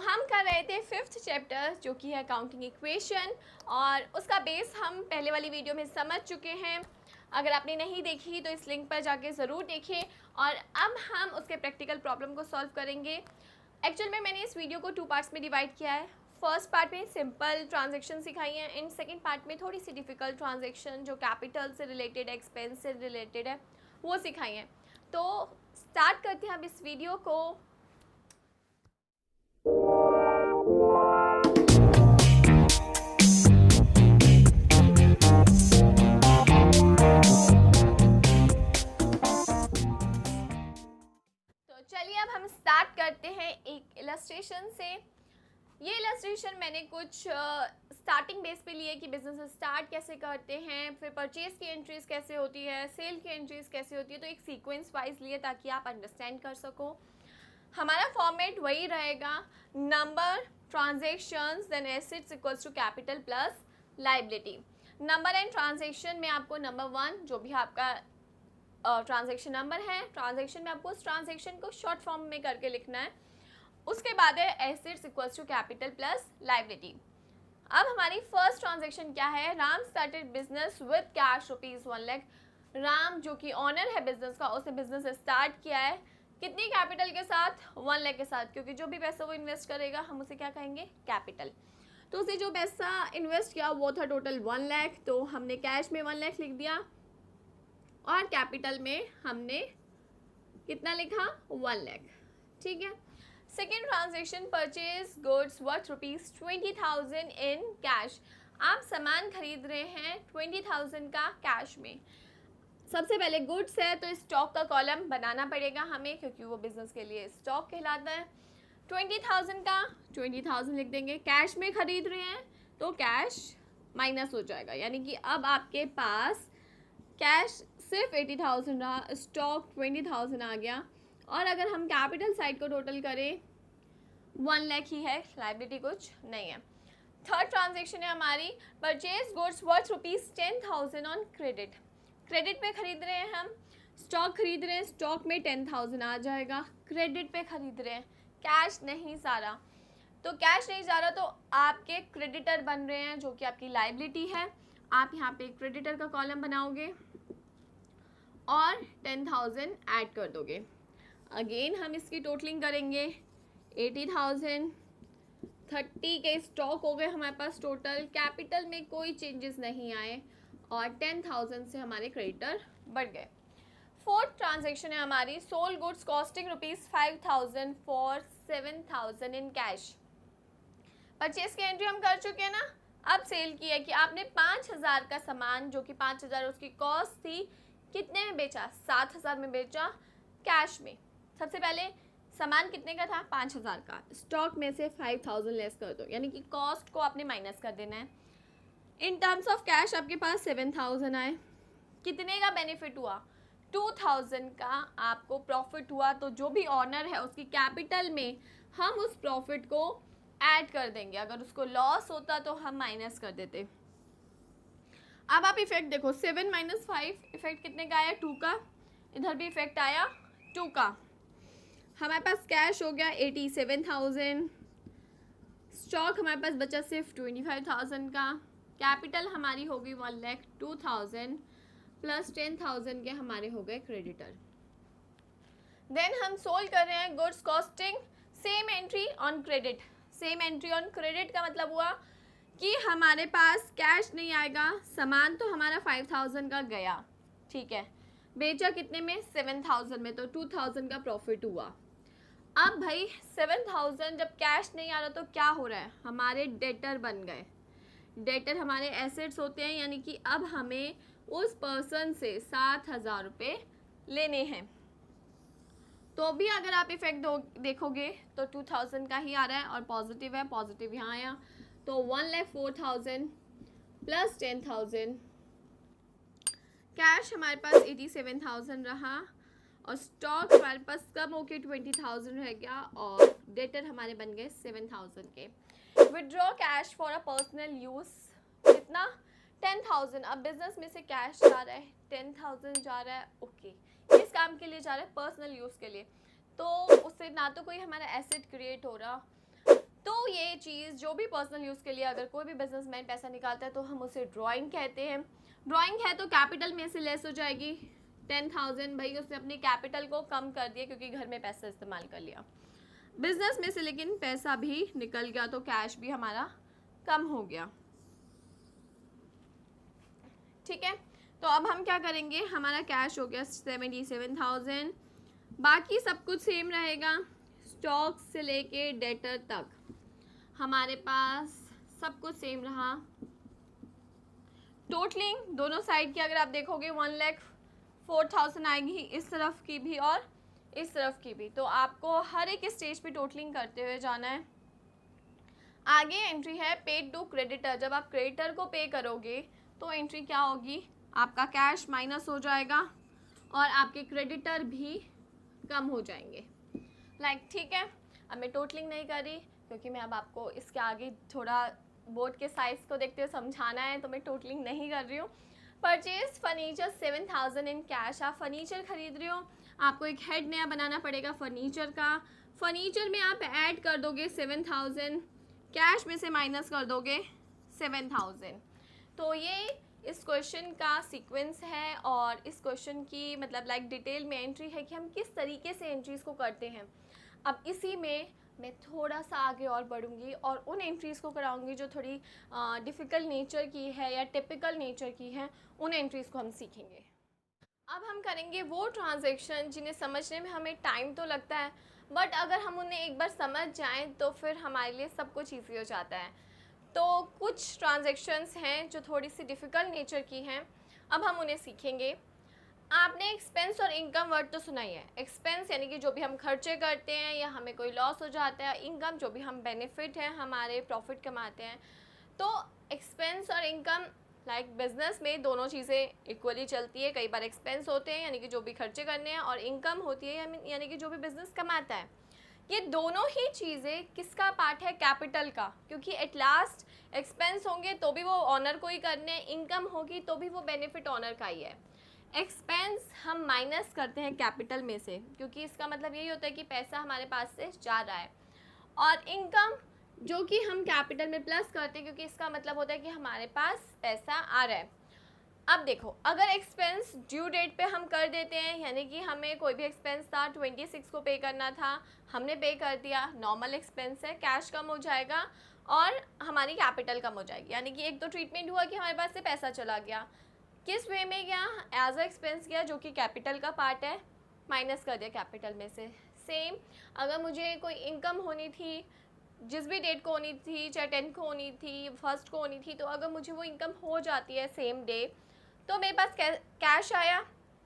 हम कर रहे थे 5th चैप्टर जो कि है अकाउंटिंग इक्वेशन, और उसका बेस हम पहले वाली वीडियो में समझ चुके हैं। अगर आपने नहीं देखी तो इस लिंक पर जाके ज़रूर देखें। और अब हम उसके प्रैक्टिकल प्रॉब्लम को सॉल्व करेंगे। एक्चुअल में मैंने इस वीडियो को 2 पार्ट्स में डिवाइड किया है। फर्स्ट पार्ट में सिंपल ट्रांजेक्शन सिखाई है, एंड सेकेंड पार्ट में थोड़ी सी डिफ़िकल्ट ट्रांजेक्शन जो कैपिटल से रिलेटेड है, एक्सपेंस से रिलेटेड है, वो सिखाई है। तो स्टार्ट करते हैं अब इस वीडियो को। चलिए अब हम स्टार्ट करते हैं एक इलस्ट्रेशन से। ये इलस्ट्रेशन मैंने कुछ स्टार्टिंग बेस पे लिए कि बिजनेस स्टार्ट कैसे करते हैं, फिर परचेज की एंट्रीज कैसे होती है, सेल की एंट्रीज कैसे होती है, तो एक सीक्वेंस वाइज लिए ताकि आप अंडरस्टैंड कर सको। हमारा फॉर्मेट वही रहेगा, number, transactions, then assets equals to capital plus liability. Number and transaction में आपको नंबर 1 जो भी आपका ट्रांजैक्शन नंबर है, ट्रांजैक्शन में आपको उस ट्रांजैक्शन को शॉर्ट फॉर्म में करके लिखना है। उसके बाद है assets equals to capital plus liability. अब हमारी फर्स्ट ट्रांजैक्शन क्या है, Ram started business with cash ₹1 lakh. Ram जो कि ऑनर है बिजनेस का, उसने बिजनेस स्टार्ट किया है कितनी कैपिटल के साथ, 1 लाख के साथ, क्योंकि जो भी पैसा वो इन्वेस्ट करेगा हम उसे क्या कहेंगे, कैपिटल। तो उसे जो पैसा इन्वेस्ट किया वो था टोटल 1 लाख, तो हमने कैश में 1 लाख लिख दिया और कैपिटल में हमने कितना लिखा, 1 लाख। ठीक है। Second transaction, purchase goods worth ₹20,000 in cash. आप सामान खरीद रहे हैं 20,000 का कैश में। सबसे पहले गुड्स है तो स्टॉक का कॉलम बनाना पड़ेगा हमें, क्योंकि वो बिजनेस के लिए स्टॉक कहलाता है। 20,000 का 20,000 लिख देंगे। कैश में खरीद रहे हैं तो कैश माइनस हो जाएगा, यानी कि अब आपके पास कैश सिर्फ 80,000 रहा, स्टॉक 20,000 आ गया। और अगर हम कैपिटल साइड को टोटल करें 1 लाख ही है, लाइबिलिटी कुछ नहीं है। थर्ड ट्रांजेक्शन है हमारी, purchase goods worth ₹10,000 on credit. Credit पे खरीद रहे हैं हम, स्टॉक खरीद रहे हैं, स्टॉक में 10,000 आ जाएगा। क्रेडिट पे खरीद रहे हैं, कैश नहीं जा रहा, तो कैश नहीं जा रहा तो आपके क्रेडिटर बन रहे हैं जो कि आपकी लाइबिलिटी है। आप यहाँ पे क्रेडिटर का कॉलम बनाओगे और 10,000 ऐड कर दोगे। अगेन हम इसकी टोटलिंग करेंगे, 80,000, 30 के स्टॉक हो गए हमारे पास टोटल, कैपिटल में कोई चेंजेस नहीं आए और 10,000 से हमारे क्रेडिटर बढ़ गए। फोर्थ ट्रांजेक्शन है हमारी, sold goods costing ₹5,000 for 7,000 in cash. Purchase की एंट्री हम कर चुके हैं ना, अब सेल की है कि आपने 5,000 का सामान जो कि 5,000 उसकी कॉस्ट थी, कितने में बेचा, 7,000 में बेचा कैश में। सबसे पहले सामान कितने का था, 5,000 का, स्टॉक में से 5,000 लेस कर दो, यानी कि कॉस्ट को आपने माइनस कर देना है। इन टर्म्स ऑफ कैश आपके पास 7,000 आए। कितने का बेनिफिट हुआ, 2,000 का आपको प्रॉफिट हुआ। तो जो भी ऑनर है उसकी कैपिटल में हम उस प्रॉफिट को ऐड कर देंगे, अगर उसको लॉस होता तो हम माइनस कर देते। अब आप इफेक्ट देखो, 7 - 5 इफेक्ट कितने का आया, 2 का। इधर भी इफेक्ट आया 2 का। हमारे पास कैश हो गया 87,000, स्टॉक हमारे पास बचा सिर्फ 25,000 का, कैपिटल हमारी हो गई 1,02,000 प्लस 10,000 के हमारे हो गए क्रेडिटर। देन हम सोल्व कर रहे हैं goods costing, same entry on credit. Same entry on credit का मतलब हुआ कि हमारे पास कैश नहीं आएगा, सामान तो हमारा 5,000 का गया, ठीक है, बेचा कितने में, 7,000 में, तो 2,000 का प्रॉफिट हुआ। अब भाई 7,000 जब कैश नहीं आ रहा तो क्या हो रहा है, हमारे डेटर बन गए। डेटर हमारे एसेट्स होते हैं, यानी कि अब हमें उस पर्सन से 7,000 रुपये लेने हैं। तो भी अगर आप इफेक्ट देखोगे तो 2,000 का ही आ रहा है और पॉजिटिव है, पॉजिटिव यहाँ आया, तो 1,04,000 प्लस 10,000। कैश हमारे पास 87,000 रहा और स्टॉक हमारे पास कम होके 20,000 रह गया और डेटर हमारे बन गए 7,000 के। Withdraw cash for a personal use, कितना, 10,000। अब बिजनेस में से कैश जा रहा है, 10,000 जा रहा है, ओके, किस काम के लिए जा रहा है, पर्सनल यूज़ के लिए। तो उससे ना तो कोई हमारा एसेट क्रिएट हो रहा, तो ये चीज़ जो भी पर्सनल यूज़ के लिए अगर कोई भी बिजनेसमैन पैसा निकालता है तो हम उसे ड्राइंग कहते हैं। ड्राइंग है तो कैपिटल में से लेस हो जाएगी 10,000, भाई उसने अपनी कैपिटल को कम कर दिया क्योंकि घर में पैसा इस्तेमाल कर लिया। बिजनेस में से लेकिन पैसा भी निकल गया तो कैश भी हमारा कम हो गया। ठीक है, तो अब हम क्या करेंगे, हमारा कैश हो गया 77,000, बाकी सब कुछ सेम रहेगा। स्टॉक से लेके डेटर तक हमारे पास सब कुछ सेम रहा। टोटलिंग दोनों साइड की अगर आप देखोगे 1,04,000 आएगी, इस तरफ की भी और इस तरफ की भी। तो आपको हर एक स्टेज पे टोटलिंग करते हुए जाना है। आगे एंट्री है पेड टू क्रेडिटर। जब आप क्रेडिटर को पे करोगे तो एंट्री क्या होगी, आपका कैश माइनस हो जाएगा और आपके क्रेडिटर भी कम हो जाएंगे। ठीक है, अब मैं टोटलिंग नहीं कर रही क्योंकि मैं अब आपको इसके आगे थोड़ा बोर्ड के साइज़ को देखते हुए समझाना है, तो मैं टोटलिंग नहीं कर रही हूँ। Purchase furniture 7,000 in cash. आप फर्नीचर खरीद रहे हो, आपको एक हेड नया बनाना पड़ेगा फर्नीचर का। फर्नीचर में आप ऐड कर दोगे 7,000, कैश में से माइनस कर दोगे 7,000। तो ये इस क्वेश्चन का सीक्वेंस है और इस क्वेश्चन की मतलब डिटेल में एंट्री है कि हम किस तरीके से एंट्रीज़ को करते हैं। अब इसी में मैं थोड़ा सा आगे और बढ़ूंगी और उन एंट्रीज़ को कराऊंगी जो थोड़ी डिफ़िकल्ट नेचर की है या टिपिकल नेचर की है, उन एंट्रीज़ को हम सीखेंगे। अब हम करेंगे वो ट्रांजैक्शन जिन्हें समझने में हमें टाइम तो लगता है, बट अगर हम उन्हें एक बार समझ जाएं तो फिर हमारे लिए सब कुछ ईजी हो जाता है। तो कुछ ट्रांजैक्शंस हैं जो थोड़ी सी डिफ़िकल्ट नेचर की हैं, अब हम उन्हें सीखेंगे। आपने एक्सपेंस और इनकम वर्ड तो सुना ही है। एक्सपेंस यानी कि जो भी हम खर्चे करते हैं या हमें कोई लॉस हो जाता है, इनकम जो भी हम बेनिफिट है हमारे प्रॉफिट कमाते हैं। तो एक्सपेंस और इनकम बिजनेस में दोनों चीज़ें इक्वली चलती है। कई बार एक्सपेंस होते हैं यानी कि जो भी खर्चे करने हैं, और इनकम होती है यानी कि जो भी बिजनेस कमाता है। ये दोनों ही चीज़ें किसका पार्ट है, कैपिटल का, क्योंकि एट लास्ट एक्सपेंस होंगे तो भी वो ऑनर को ही करने, इनकम होगी तो भी वो बेनिफिट ऑनर का ही है। एक्सपेंस हम माइनस करते हैं कैपिटल में से, क्योंकि इसका मतलब यही होता है कि पैसा हमारे पास से जा रहा है, और इनकम जो कि हम कैपिटल में प्लस करते हैं क्योंकि इसका मतलब होता है कि हमारे पास पैसा आ रहा है। अब देखो, अगर एक्सपेंस ड्यू डेट पे हम कर देते हैं, यानी कि हमें कोई भी एक्सपेंस था 26 को पे करना था, हमने पे कर दिया, नॉर्मल एक्सपेंस है, कैश कम हो जाएगा और हमारी कैपिटल कम हो जाएगी। यानी कि एक तो ट्रीटमेंट हुआ कि हमारे पास से पैसा चला गया, किस वे में गया, एज अ एक्सपेंस गया जो कि कैपिटल का पार्ट है, माइनस कर दिया कैपिटल में से। सेम अगर मुझे कोई इनकम होनी थी, जिस भी डेट को होनी थी, चाहे 10 को होनी थी, 1 को होनी थी, तो अगर मुझे वो इनकम हो जाती है सेम डे, तो मेरे पास कैश आया,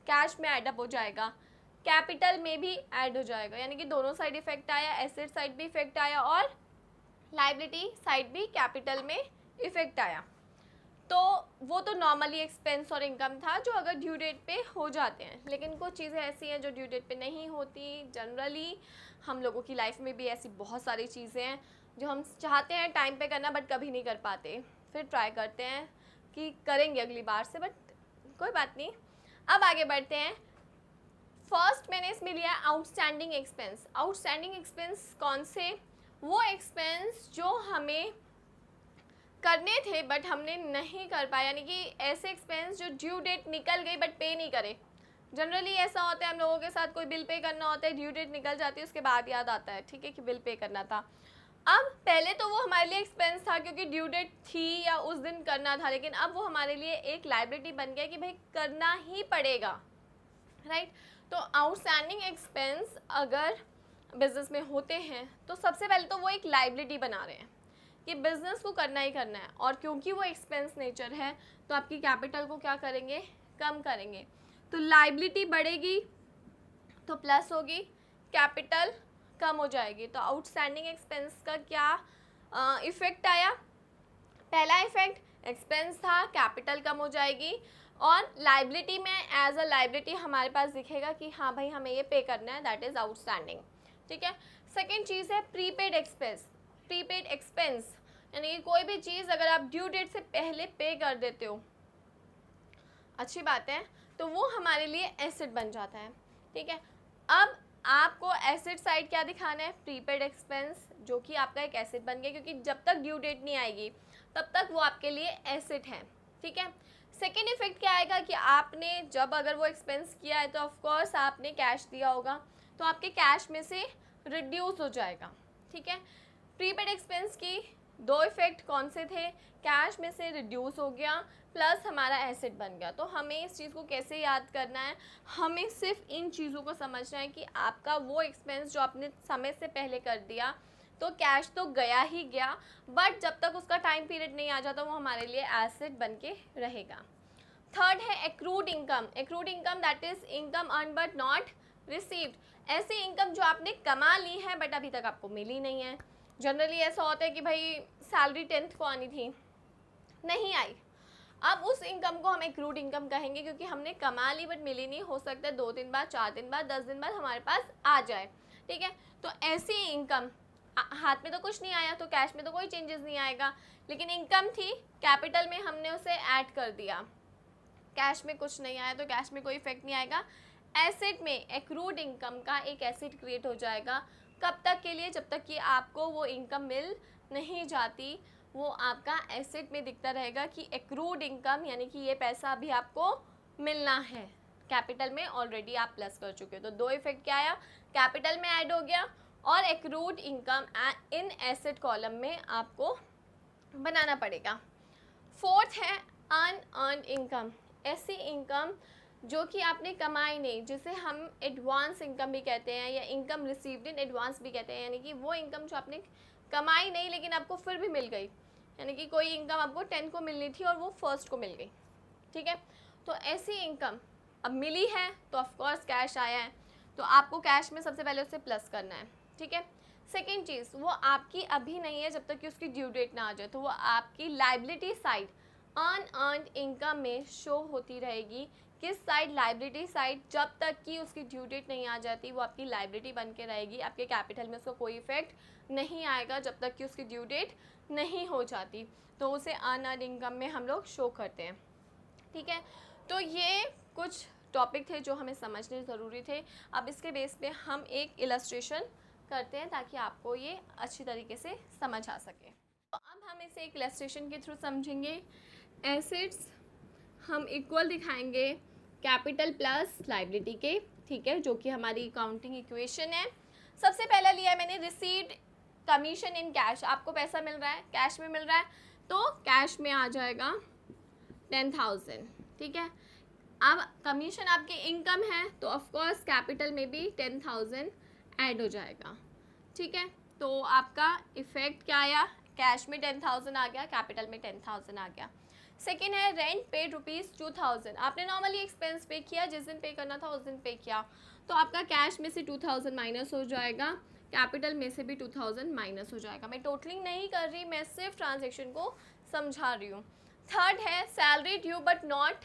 कैश में ऐड अप हो जाएगा, कैपिटल में भी ऐड हो जाएगा, यानी कि दोनों साइड इफेक्ट आया, एसेट साइड भी इफेक्ट आया और लायबिलिटी साइड भी कैपिटल में इफेक्ट आया। तो वो तो नॉर्मली एक्सपेंस और इनकम था जो अगर ड्यू डेट पे हो जाते हैं, लेकिन कुछ चीज़ें ऐसी हैं जो ड्यू डेट पे नहीं होती। जनरली हम लोगों की लाइफ में भी ऐसी बहुत सारी चीज़ें हैं जो हम चाहते हैं टाइम पे करना बट कभी नहीं कर पाते, फिर ट्राई करते हैं कि करेंगे अगली बार से, बट कोई बात नहीं। अब आगे बढ़ते हैं। फर्स्ट मैंने इसमें लिया आउटस्टैंडिंग एक्सपेंस। आउटस्टैंडिंग एक्सपेंस कौन से, वो एक्सपेंस जो हमें करने थे बट हमने नहीं कर पाया, यानी कि ऐसे एक्सपेंस जो ड्यू डेट निकल गई बट पे नहीं करे। जनरली ऐसा होता है हम लोगों के साथ, कोई बिल पे करना होता है, ड्यू डेट निकल जाती है, उसके बाद याद आता है ठीक है कि बिल पे करना था। अब पहले तो वो हमारे लिए एक्सपेंस था क्योंकि ड्यू डेट थी या उस दिन करना था, लेकिन अब वो हमारे लिए एक लायबिलिटी बन गया कि भाई करना ही पड़ेगा, राइट। तो आउटस्टैंडिंग एक्सपेंस अगर बिजनेस में होते हैं तो सबसे पहले तो वो एक लायबिलिटी बना रहे हैं कि बिजनेस को करना ही करना है, और क्योंकि वो एक्सपेंस नेचर है तो आपकी कैपिटल को क्या करेंगे, कम करेंगे। तो लायबिलिटी बढ़ेगी तो प्लस होगी, कैपिटल कम हो जाएगी। तो आउटस्टैंडिंग एक्सपेंस का क्या इफेक्ट आया, पहला इफेक्ट एक्सपेंस था, कैपिटल कम हो जाएगी, और लायबिलिटी में एज अ लायबिलिटी हमारे पास दिखेगा कि हाँ भाई हमें ये पे करना है, दैट इज़ आउटस्टैंडिंग, ठीक है। सेकेंड चीज़ है प्रीपेड एक्सपेंस। प्रीपेड एक्सपेंस यानी कि कोई भी चीज़ अगर आप ड्यू डेट से पहले पे कर देते हो, अच्छी बात है, तो वो हमारे लिए एसेट बन जाता है, ठीक है। अब आपको एसेट साइड क्या दिखाना है, प्रीपेड एक्सपेंस, जो कि आपका एक एसेट बन गया, क्योंकि जब तक ड्यू डेट नहीं आएगी तब तक वो आपके लिए एसेट है, ठीक है। सेकेंड इफेक्ट क्या आएगा कि आपने जब अगर वो एक्सपेंस किया है तो ऑफकोर्स आपने कैश दिया होगा, तो आपके कैश में से रिड्यूस हो जाएगा, ठीक है। प्रीपेड एक्सपेंस की दो इफेक्ट कौन से थे, कैश में से रिड्यूस हो गया प्लस हमारा एसेट बन गया। तो हमें इस चीज़ को कैसे याद करना है, हमें सिर्फ इन चीज़ों को समझना है कि आपका वो एक्सपेंस जो आपने समय से पहले कर दिया तो कैश तो गया ही गया, बट जब तक उसका टाइम पीरियड नहीं आ जाता वो हमारे लिए एसेट बन के रहेगा। थर्ड है accrued income. Accrued income that is income earn but not received. ऐसी इनकम जो आपने कमा ली है बट अभी तक आपको मिली नहीं है। जनरली ऐसा होता है कि भाई सैलरी 10th को आनी थी, नहीं आई, अब उस इनकम को हम एक्रूड इनकम कहेंगे, क्योंकि हमने कमा ली बट मिली नहीं। हो सकता है 2 दिन बाद, 4 दिन बाद, 10 दिन बाद हमारे पास आ जाए, ठीक है। तो ऐसी इनकम, हाथ में तो कुछ नहीं आया तो कैश में तो कोई चेंजेस नहीं आएगा, लेकिन इनकम थी, कैपिटल में हमने उसे ऐड कर दिया, कैश में कुछ नहीं आया तो कैश में कोई इफेक्ट नहीं आएगा। एसेट में एक्रूड इनकम का एक एसेट क्रिएट हो जाएगा, कब तक के लिए, जब तक कि आपको वो इनकम मिल नहीं जाती, वो आपका एसेट में दिखता रहेगा कि एक्रूड इनकम, यानी कि ये पैसा अभी आपको मिलना है, कैपिटल में ऑलरेडी आप प्लस कर चुके हो। तो दो इफेक्ट क्या आया, कैपिटल में ऐड हो गया और accrued income in asset column में आपको बनाना पड़ेगा। फोर्थ है अनअर्न्ड इनकम। ऐसी इनकम जो कि आपने कमाई नहीं, जिसे हम एडवांस इनकम भी कहते हैं या इनकम रिसीव्ड इन एडवांस भी कहते हैं, यानी कि वो इनकम जो आपने कमाई नहीं लेकिन आपको फिर भी मिल गई, यानी कि कोई इनकम आपको 10 को मिलनी थी और वो 1st को मिल गई, ठीक है। तो ऐसी इनकम अब मिली है तो ऑफकोर्स कैश आया है, तो आपको कैश में सबसे पहले उसे प्लस करना है, ठीक है। सेकेंड चीज़, वो आपकी अभी नहीं है जब तक कि उसकी ड्यू डेट ना आ जाए, तो वो आपकी लाइबिलिटी साइड अनअर्न्ड इनकम में शो होती रहेगी। किस साइड, लाइबिलिटी साइड, जब तक कि उसकी ड्यू डेट नहीं आ जाती वो आपकी लाइबिलिटी बन के रहेगी, आपके कैपिटल में उसका कोई इफेक्ट नहीं आएगा जब तक कि उसकी ड्यू डेट नहीं हो जाती, तो उसे अनअर्न्ड इनकम में हम लोग शो करते हैं, ठीक है। तो ये कुछ टॉपिक थे जो हमें समझने ज़रूरी थे। अब इसके बेस पे हम एक इलस्ट्रेशन करते हैं ताकि आपको ये अच्छी तरीके से समझ आ सके। तो अब हम इसे एक इलस्ट्रेशन के थ्रू समझेंगे। एसेट्स हम इक्वल दिखाएंगे कैपिटल प्लस लाइबिलिटी के, ठीक है, जो कि हमारी अकाउंटिंग इक्वेशन है। सबसे पहला लिया है मैंने रिसीव्ड कमीशन इन कैश, आपको पैसा मिल रहा है, कैश में मिल रहा है, तो कैश में आ जाएगा 10,000, ठीक है। अब कमीशन आपकी इनकम है तो ऑफकोर्स कैपिटल में भी 10,000 ऐड हो जाएगा, ठीक है। तो आपका इफेक्ट क्या आया, कैश में 10,000 आ गया, कैपिटल में 10,000 आ गया। सेकेंड है रेंट पेड ₹2000, आपने नॉर्मली एक्सपेंस पे किया, जिस दिन पे करना था उस दिन पे किया, तो आपका कैश में से 2000 माइनस हो जाएगा, कैपिटल में से भी 2000 माइनस हो जाएगा। मैं टोटलिंग नहीं कर रही, मैं सिर्फ ट्रांजेक्शन को समझा रही हूँ। थर्ड है salary due but not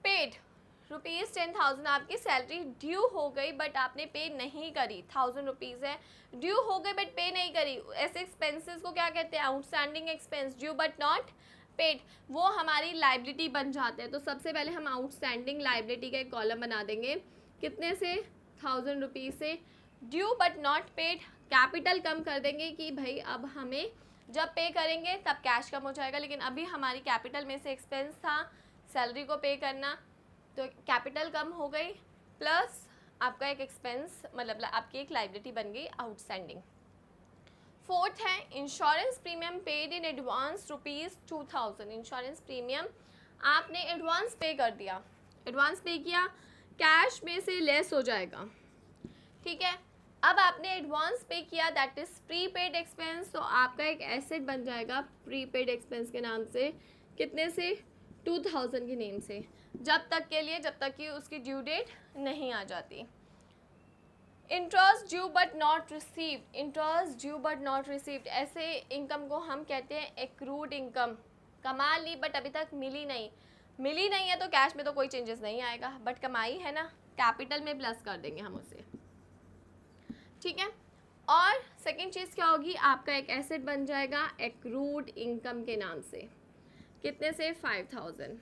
paid, ₹10,000 आपकी सैलरी ड्यू हो गई बट आपने पे नहीं करी, ₹1000 है, ड्यू हो गई बट पे नहीं करी। ऐसे एक्सपेंसेस को क्या कहते हैं, outstanding expense, due but not paid, वो हमारी लाइबिलिटी बन जाते हैं। तो सबसे पहले हम आउटस्टैंडिंग लाइबिलिटी का एक कॉलम बना देंगे, कितने से, ₹1000 से, due but not paid, capital कम कर देंगे कि भाई अब हमें जब पे करेंगे तब कैश कम हो जाएगा, लेकिन अभी हमारी कैपिटल में से एक्सपेंस था सैलरी को पे करना, तो कैपिटल कम हो गई प्लस आपका एक एक्सपेंस, मतलब आपकी एक लाइबिलिटी बन गई आउटस्टैंडिंग। फोर्थ है insurance premium paid in advance ₹2000, insurance premium आपने एडवांस पे कर दिया, एडवांस पे किया, कैश में से लेस हो जाएगा, ठीक है। अब आपने एडवांस पे किया, दैट इज प्रीपेड एक्सपेंस, तो आपका एक एसेट बन जाएगा प्रीपेड एक्सपेंस के नाम से, कितने से, 2000 के नेम से, जब तक के लिए, जब तक कि उसकी ड्यू डेट नहीं आ जाती। Interest due but not received, interest due but not received, ऐसे इनकम को हम कहते हैं एक्रूड इनकम, कमा ली बट अभी तक मिली नहीं, मिली नहीं है तो कैश में तो कोई चेंजेस नहीं आएगा, बट कमाई है ना, कैपिटल में प्लस कर देंगे हम उसे, ठीक है। और सेकेंड चीज़ क्या होगी, आपका एक एसेट बन जाएगा एक्रूड इनकम के नाम से, कितने से, 5000,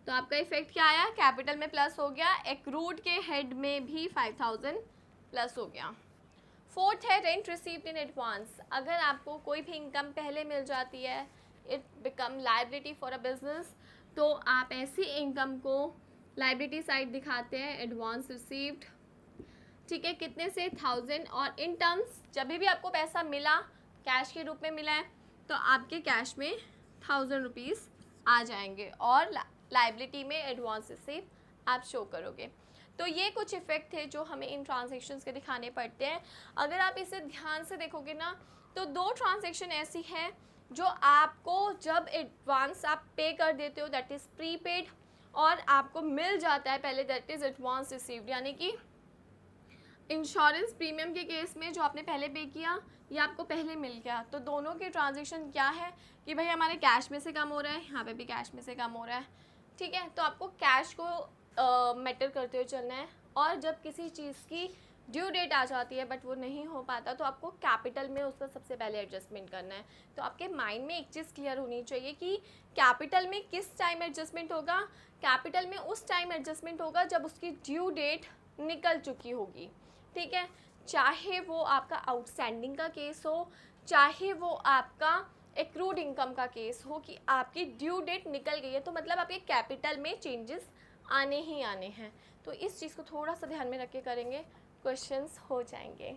तो आपका इफेक्ट क्या आया, कैपिटल में प्लस हो गया, एक्रूड के हेड में भी 5000 प्लस हो गया। फोर्थ है रेंट रिसीव्ड इन एडवांस। अगर आपको कोई भी इनकम पहले मिल जाती है, it become liability for a business, तो आप ऐसी इनकम को लाइबिलिटी साइड दिखाते हैं, एडवांस रिसीव्ड, ठीक है, कितने से 1000, और इन टर्म्स जब भी आपको पैसा मिला कैश के रूप में मिला है तो आपके कैश में 1000 रुपीज़ आ जाएंगे और लाइबिलिटी में एडवांस रिसीव आप शो करोगे। तो ये कुछ इफ़ेक्ट थे जो हमें इन ट्रांजेक्शन्स के दिखाने पड़ते हैं। अगर आप इसे ध्यान से देखोगे ना तो दो ट्रांजेक्शन ऐसी है जो आपको जब एडवांस आप पे कर देते हो दैट इज़ प्रीपेड, और आपको मिल जाता है पहले दैट इज़ एडवांस रिसीव्ड। यानी कि इंश्योरेंस प्रीमियम के केस में जो आपने पहले पे किया ये आपको पहले मिल गया। तो दोनों के ट्रांजेक्शन क्या है कि भाई हमारे कैश में से कम हो रहा है, यहाँ पे भी कैश में से कम हो रहा है, ठीक है। तो आपको कैश को मैटर करते हुए चलना है, और जब किसी चीज़ की ड्यू डेट आ जाती है बट वो नहीं हो पाता तो आपको कैपिटल में उसका सबसे पहले एडजस्टमेंट करना है। तो आपके माइंड में एक चीज़ क्लियर होनी चाहिए कि कैपिटल में किस टाइम एडजस्टमेंट होगा। कैपिटल में उस टाइम एडजस्टमेंट होगा जब उसकी ड्यू डेट निकल चुकी होगी, ठीक है। चाहे वो आपका आउटस्टैंडिंग का केस हो, चाहे वो आपका एक्रूड इनकम का केस हो कि आपकी ड्यू डेट निकल गई है, तो मतलब आपके कैपिटल में चेंजेस आने ही आने हैं। तो इस चीज़ को थोड़ा सा ध्यान में रख के करेंगे, क्वेश्चंस हो जाएंगे।